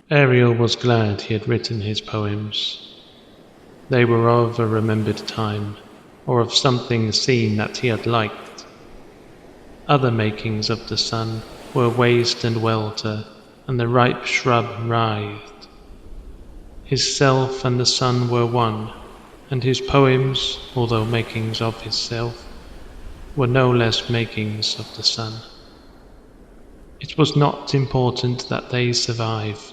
Ariel was glad he had written his poems. They were of a remembered time, or of something seen that he had liked. Other makings of the sun were waste and welter, and the ripe shrub writhed. His self and the sun were one, and his poems, although makings of his self, were no less makings of the sun. It was not important that they survive.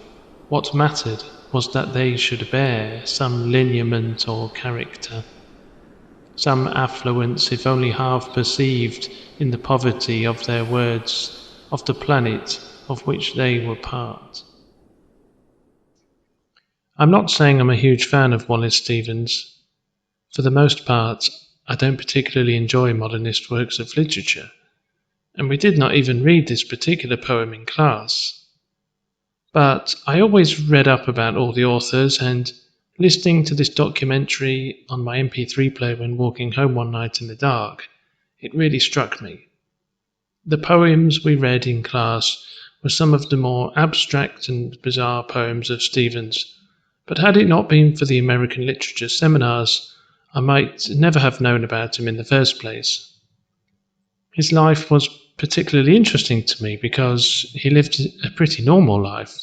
What mattered was that they should bear some lineament or character, some affluence if only half perceived in the poverty of their words, of the planet of which they were part. I'm not saying I'm a huge fan of Wallace Stevens. For the most part, I don't particularly enjoy modernist works of literature, and we did not even read this particular poem in class. But I always read up about all the authors, and listening to this documentary on my MP3 player when walking home one night in the dark, it really struck me. The poems we read in class were some of the more abstract and bizarre poems of Stevens, but had it not been for the American literature seminars, I might never have known about him in the first place. His life was particularly interesting to me because he lived a pretty normal life,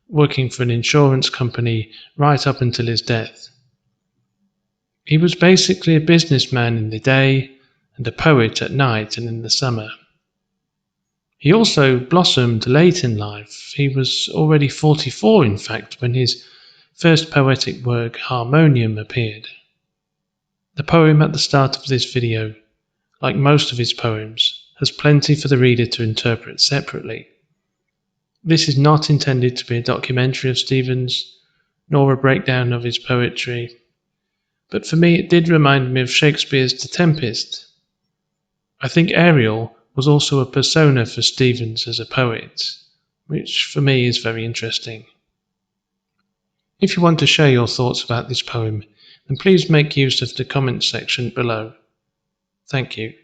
working for an insurance company right up until his death. He was basically a businessman in the day and a poet at night and in the summer. He also blossomed late in life. He was already 44, in fact, when his first poetic work, Harmonium, appeared. The poem at the start of this video, like most of his poems, has plenty for the reader to interpret separately. This is not intended to be a documentary of Stevens, nor a breakdown of his poetry, but for me it did remind me of Shakespeare's The Tempest. I think Ariel was also a persona for Stevens as a poet, which for me is very interesting. If you want to share your thoughts about this poem, then please make use of the comments section below. Thank you.